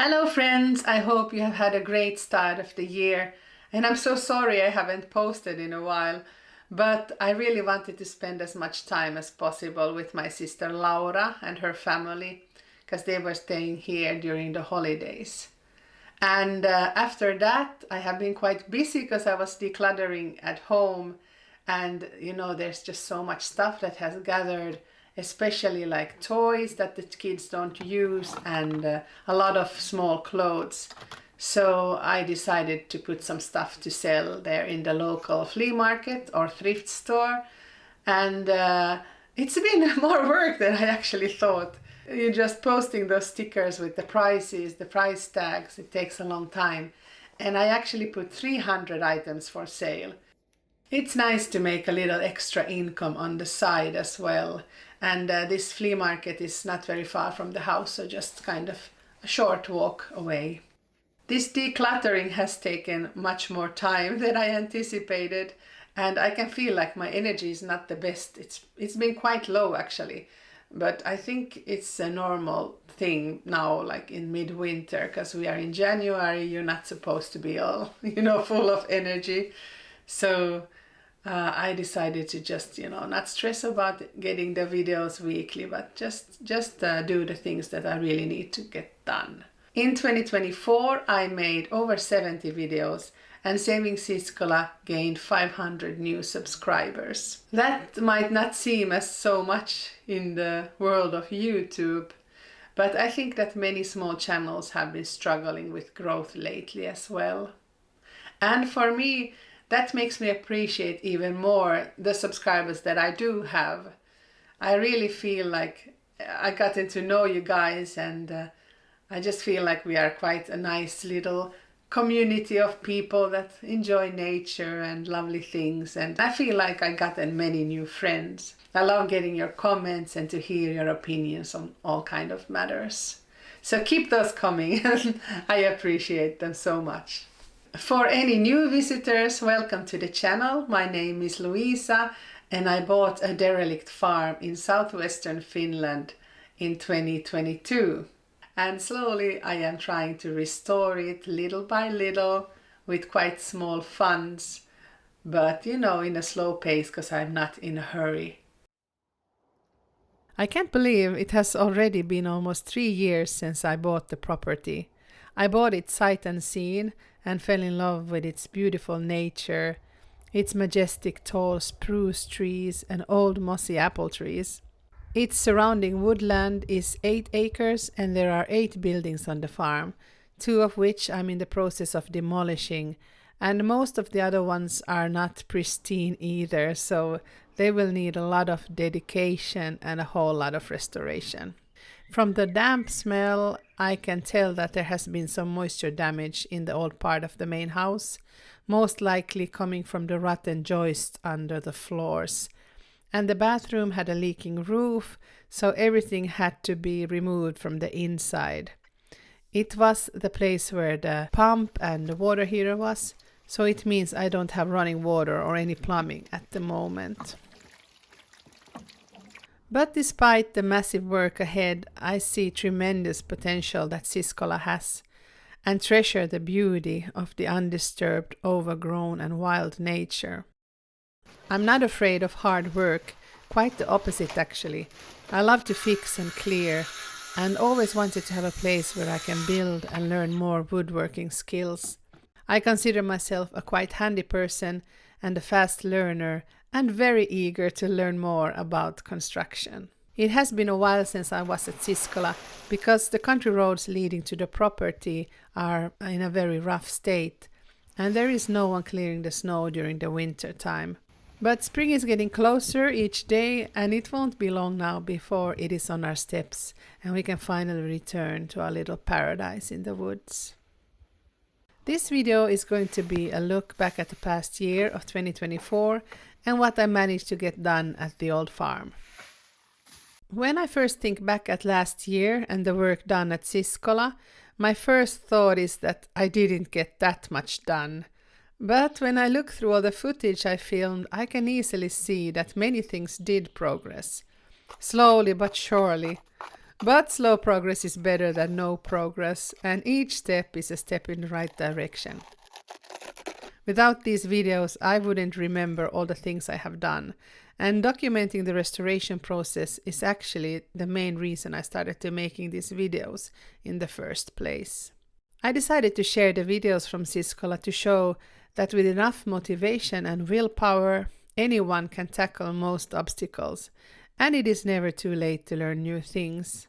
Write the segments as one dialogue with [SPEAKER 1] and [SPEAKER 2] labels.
[SPEAKER 1] Hello friends, I hope you have had a great start of the year, and I'm so sorry I haven't posted in a while, but I really wanted to spend as much time as possible with my sister Laura and her family because they were staying here during the holidays. And after that I have been quite busy because I was decluttering at home, and there's just so much stuff that has gathered, especially like toys that the kids don't use, and a lot of small clothes. So I decided to put some stuff to sell there in the local flea market or thrift store, and it's been more work than I actually thought. You're just posting those stickers with the prices, the price tags, it takes a long time. And I actually put 300 items for sale. It's nice to make a little extra income on the side as well. And this flea market is not very far from the house, so just kind of a short walk away. This decluttering has taken much more time than I anticipated, and I can feel like my energy is not the best. It's been quite low actually, but I think it's a normal thing now, like in midwinter, because we are in January. You're not supposed to be all full of energy. So I decided to just not stress about getting the videos weekly, but just do the things that I really need to get done. In 2024 I made over 70 videos, and Saving Siskola gained 500 new subscribers. That might not seem as so much in the world of YouTube, but I think that many small channels have been struggling with growth lately as well. And for me, that makes me appreciate even more the subscribers that I do have. I really feel like I gotten to know you guys, and I just feel like we are quite a nice little community of people that enjoy nature and lovely things, and I feel like I gotten many new friends. I love getting your comments and to hear your opinions on all kind of matters. So keep those coming. I appreciate them so much. For any new visitors, welcome to the channel. My name is Luisa, and I bought a derelict farm in southwestern Finland in 2022. And slowly I am trying to restore it little by little with quite small funds, but in a slow pace because I'm not in a hurry. I can't believe it has already been almost 3 years since I bought the property. I bought it sight unseen and fell in love with its beautiful nature, its majestic tall spruce trees and old mossy apple trees. Its surrounding woodland is 8 acres, and there are 8 buildings on the farm, 2 of which I'm in the process of demolishing, and most of the other ones are not pristine either, so they will need a lot of dedication and a whole lot of restoration. From the damp smell, I can tell that there has been some moisture damage in the old part of the main house, most likely coming from the rotten joists under the floors. And the bathroom had a leaking roof, so everything had to be removed from the inside. It was the place where the pump and the water heater was, so it means I don't have running water or any plumbing at the moment. But despite the massive work ahead, I see tremendous potential that Siskola has, and treasure the beauty of the undisturbed, overgrown and wild nature. I'm not afraid of hard work, quite the opposite actually. I love to fix and clear, and always wanted to have a place where I can build and learn more woodworking skills. I consider myself a quite handy person and a fast learner, and very eager to learn more about construction. It has been a while since I was at Siskola, because the country roads leading to the property are in a very rough state, and there is no one clearing the snow during the winter time. But spring is getting closer each day, and it won't be long now before it is on our steps and we can finally return to our little paradise in the woods. This video is going to be a look back at the past year of 2024 and what I managed to get done at the old farm. When I first think back at last year and the work done at Siskola, my first thought is that I didn't get that much done. But when I look through all the footage I filmed, I can easily see that many things did progress. Slowly but surely. But slow progress is better than no progress, and each step is a step in the right direction. Without these videos, I wouldn't remember all the things I have done, and documenting the restoration process is actually the main reason I started to making these videos in the first place. I decided to share the videos from Siskola to show that with enough motivation and willpower, anyone can tackle most obstacles, and it is never too late to learn new things.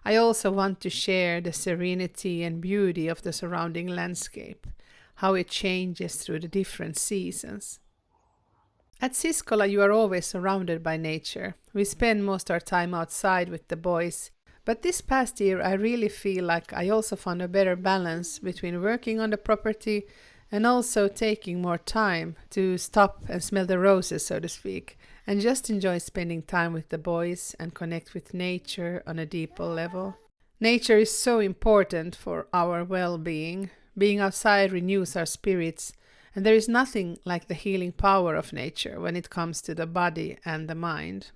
[SPEAKER 1] I also want to share the serenity and beauty of the surrounding landscape, how it changes through the different seasons. At Siskola, you are always surrounded by nature. We spend most of our time outside with the boys, but this past year I really feel like I also found a better balance between working on the property and also taking more time to stop and smell the roses, so to speak, and just enjoy spending time with the boys and connect with nature on a deeper level. Nature is so important for our well-being. Being outside renews our spirits, and there is nothing like the healing power of nature when it comes to the body and the mind.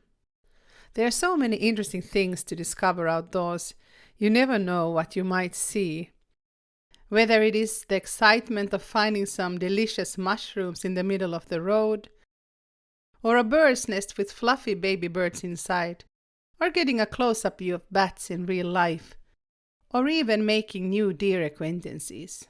[SPEAKER 1] There are so many interesting things to discover outdoors. You never know what you might see. Whether it is the excitement of finding some delicious mushrooms in the middle of the road, or a bird's nest with fluffy baby birds inside, or getting a close-up view of bats in real life, or even making new deer acquaintances.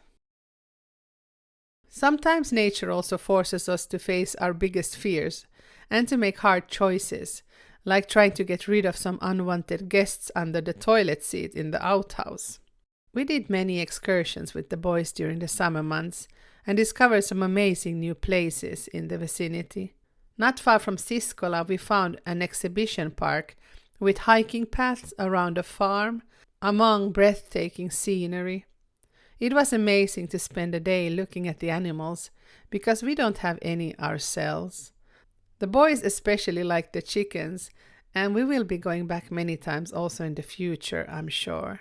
[SPEAKER 1] Sometimes nature also forces us to face our biggest fears and to make hard choices, like trying to get rid of some unwanted guests under the toilet seat in the outhouse. We did many excursions with the boys during the summer months and discovered some amazing new places in the vicinity. Not far from Siskola, we found an exhibition park with hiking paths around a farm among breathtaking scenery. It was amazing to spend a day looking at the animals because we don't have any ourselves. The boys especially like the chickens, and we will be going back many times also in the future, I'm sure.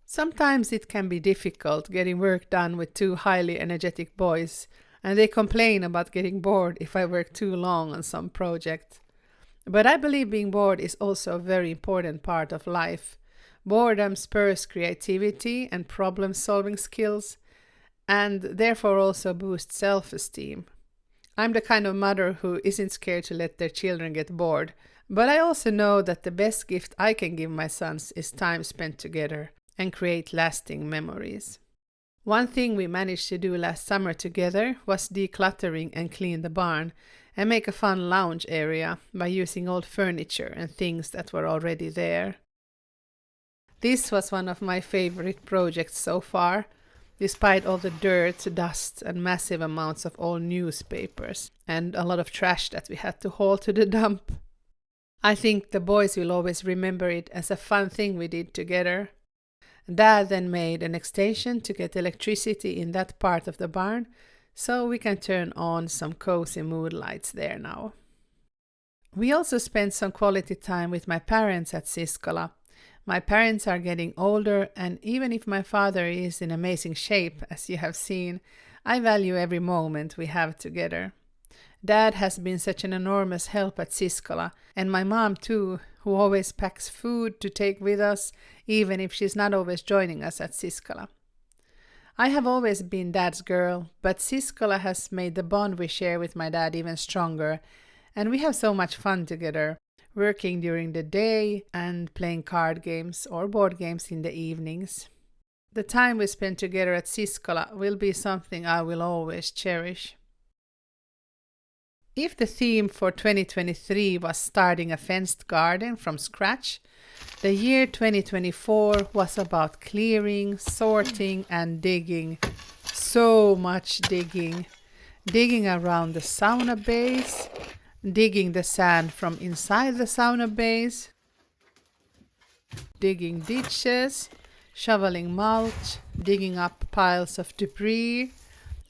[SPEAKER 1] Sometimes it can be difficult getting work done with two highly energetic boys, and they complain about getting bored if I work too long on some project. But I believe being bored is also a very important part of life. Boredom spurs creativity and problem-solving skills, and therefore also boosts self-esteem. I'm the kind of mother who isn't scared to let their children get bored, but I also know that the best gift I can give my sons is time spent together and create lasting memories. One thing we managed to do last summer together was decluttering and clean the barn and make a fun lounge area by using old furniture and things that were already there. This was one of my favorite projects so far, despite all the dirt, dust, and massive amounts of old newspapers, and a lot of trash that we had to haul to the dump. I think the boys will always remember it as a fun thing we did together. Dad then made an extension to get electricity in that part of the barn, so we can turn on some cozy mood lights there now. We also spent some quality time with my parents at Siskola. My parents are getting older, and even if my father is in amazing shape, as you have seen, I value every moment we have together. Dad has been such an enormous help at Siskola, and my mom too, who always packs food to take with us, even if she's not always joining us at Siskola. I have always been Dad's girl, but Siskola has made the bond we share with my dad even stronger, and we have so much fun together, working during the day and playing card games or board games in the evenings. The time we spend together at Siskola will be something I will always cherish. If the theme for 2023 was starting a fenced garden from scratch, the year 2024 was about clearing, sorting, and digging. So much digging. Digging around the sauna base, digging the sand from inside the sauna base, digging ditches, shoveling mulch, digging up piles of debris,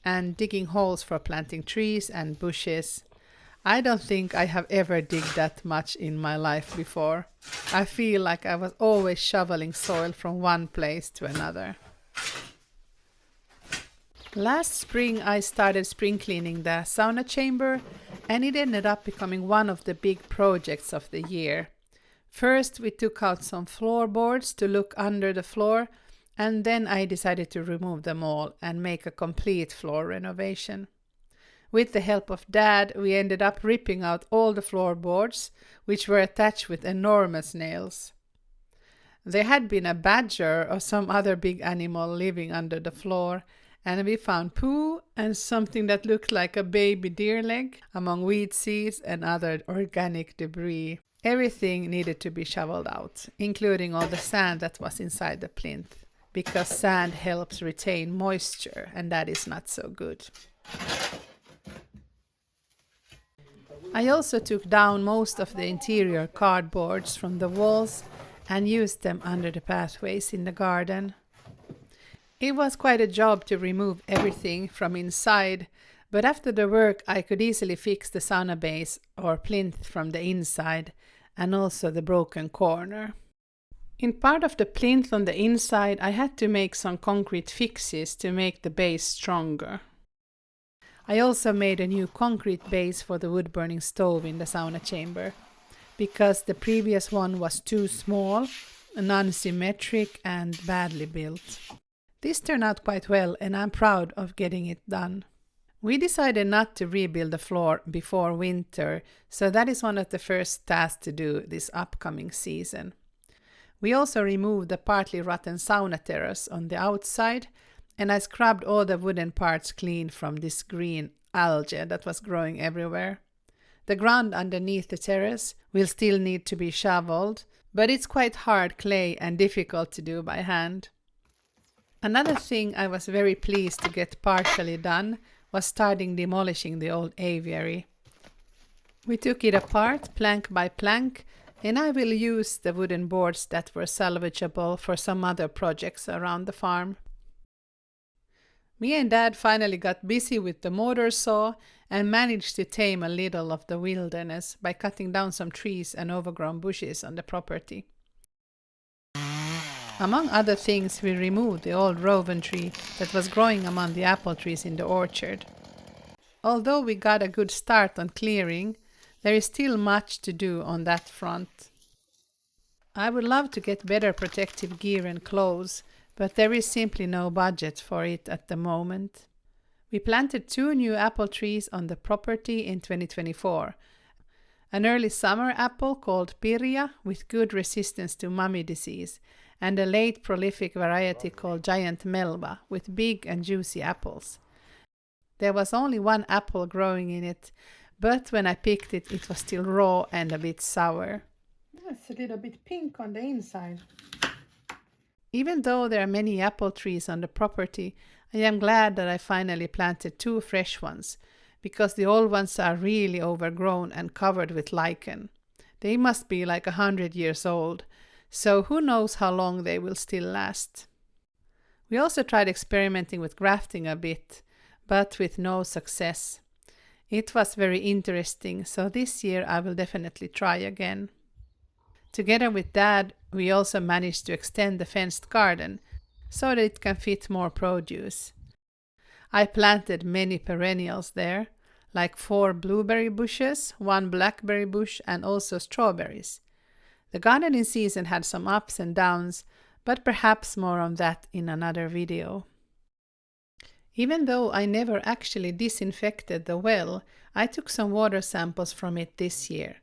[SPEAKER 1] and digging holes for planting trees and bushes. I don't think I have ever digged that much in my life before. I feel like I was always shoveling soil from one place to another. Last spring I started spring cleaning the sauna chamber, and it ended up becoming one of the big projects of the year. First, we took out some floorboards to look under the floor, and then I decided to remove them all and make a complete floor renovation. With the help of Dad, we ended up ripping out all the floorboards, which were attached with enormous nails. There had been a badger or some other big animal living under the floor, and we found poo and something that looked like a baby deer leg among weed seeds and other organic debris. Everything needed to be shoveled out, including all the sand that was inside the plinth, because sand helps retain moisture, and that is not so good. I also took down most of the interior cardboards from the walls and used them under the pathways in the garden. It was quite a job to remove everything from inside, but after the work I could easily fix the sauna base or plinth from the inside, and also the broken corner. In part of the plinth on the inside, I had to make some concrete fixes to make the base stronger. I also made a new concrete base for the wood-burning stove in the sauna chamber, because the previous one was too small, non-symmetric and badly built. This turned out quite well, and I'm proud of getting it done. We decided not to rebuild the floor before winter, so that is one of the first tasks to do this upcoming season. We also removed the partly rotten sauna terrace on the outside, and I scrubbed all the wooden parts clean from this green algae that was growing everywhere. The ground underneath the terrace will still need to be shoveled, but it's quite hard clay and difficult to do by hand. Another thing I was very pleased to get partially done was starting demolishing the old aviary. We took it apart plank by plank, and I will use the wooden boards that were salvageable for some other projects around the farm. Me and Dad finally got busy with the motor saw and managed to tame a little of the wilderness by cutting down some trees and overgrown bushes on the property. Among other things, we removed the old rowan tree that was growing among the apple trees in the orchard. Although we got a good start on clearing, there is still much to do on that front. I would love to get better protective gear and clothes, but there is simply no budget for it at the moment. We planted 2 new apple trees on the property in 2024. An early summer apple called Pirja with good resistance to mummy disease, and a late prolific variety called Giant Melba with big and juicy apples. There was only 1 apple growing in it, but when I picked it, it was still raw and a bit sour. It's a little bit pink on the inside. Even though there are many apple trees on the property, I am glad that I finally planted 2 fresh ones, because the old ones are really overgrown and covered with lichen. They must be like 100 years old, so who knows how long they will still last. We also tried experimenting with grafting a bit, but with no success. It was very interesting, so this year I will definitely try again. Together with Dad, we also managed to extend the fenced garden so that it can fit more produce. I planted many perennials there, like 4 blueberry bushes, 1 blackberry bush, and also strawberries. The gardening season had some ups and downs, but perhaps more on that in another video. Even though I never actually disinfected the well, I took some water samples from it this year.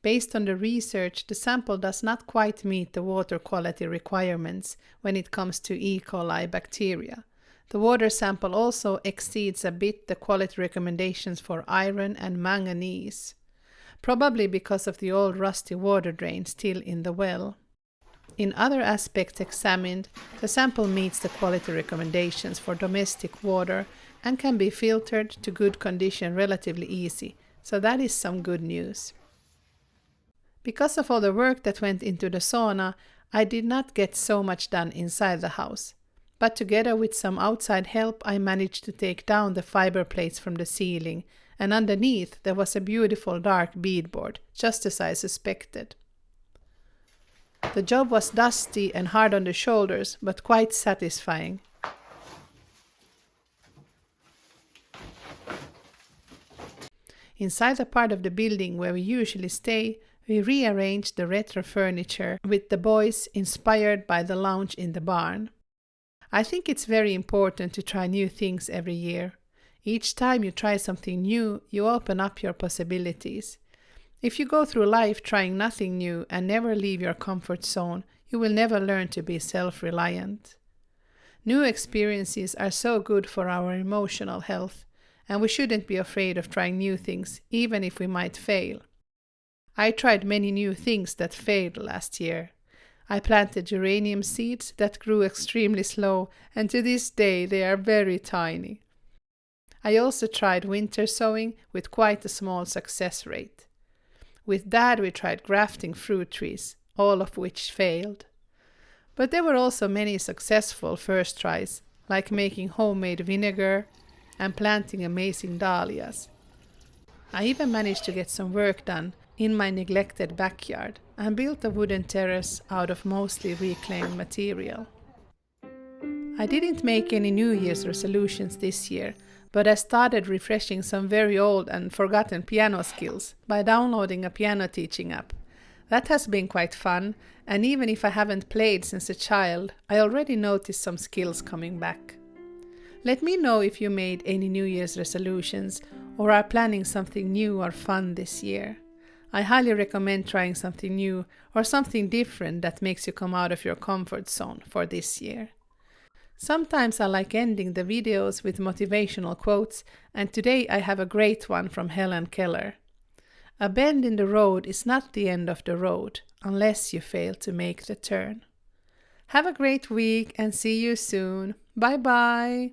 [SPEAKER 1] Based on the research, the sample does not quite meet the water quality requirements when it comes to E. coli bacteria. The water sample also exceeds a bit the quality recommendations for iron and manganese, probably because of the old rusty water drain still in the well. In other aspects examined, the sample meets the quality recommendations for domestic water and can be filtered to good condition relatively easy, so that is some good news. Because of all the work that went into the sauna, I did not get so much done inside the house. But together with some outside help, I managed to take down the fiber plates from the ceiling, and underneath there was a beautiful dark beadboard, just as I suspected. The job was dusty and hard on the shoulders, but quite satisfying. Inside the part of the building where we usually stay, We rearranged the retro furniture with the boys inspired by the lounge in the barn. I think it's very important to try new things every year. Each time you try something new, you open up your possibilities. If you go through life trying nothing new and never leave your comfort zone, you will never learn to be self-reliant. New experiences are so good for our emotional health, and we shouldn't be afraid of trying new things, even if we might fail. I tried many new things that failed last year. I planted geranium seeds that grew extremely slow, and to this day they are very tiny. I also tried winter sowing with quite a small success rate. With Dad we tried grafting fruit trees, all of which failed. But there were also many successful first tries, like making homemade vinegar and planting amazing dahlias. I even managed to get some work done in my neglected backyard and built a wooden terrace out of mostly reclaimed material. I didn't make any New Year's resolutions this year, but I started refreshing some very old and forgotten piano skills by downloading a piano teaching app. That has been quite fun, and even if I haven't played since a child, I already noticed some skills coming back. Let me know if you made any New Year's resolutions or are planning something new or fun this year. I highly recommend trying something new or something different that makes you come out of your comfort zone for this year. Sometimes I like ending the videos with motivational quotes, and today I have a great one from Helen Keller. A bend in the road is not the end of the road, unless you fail to make the turn. Have a great week and see you soon. Bye bye!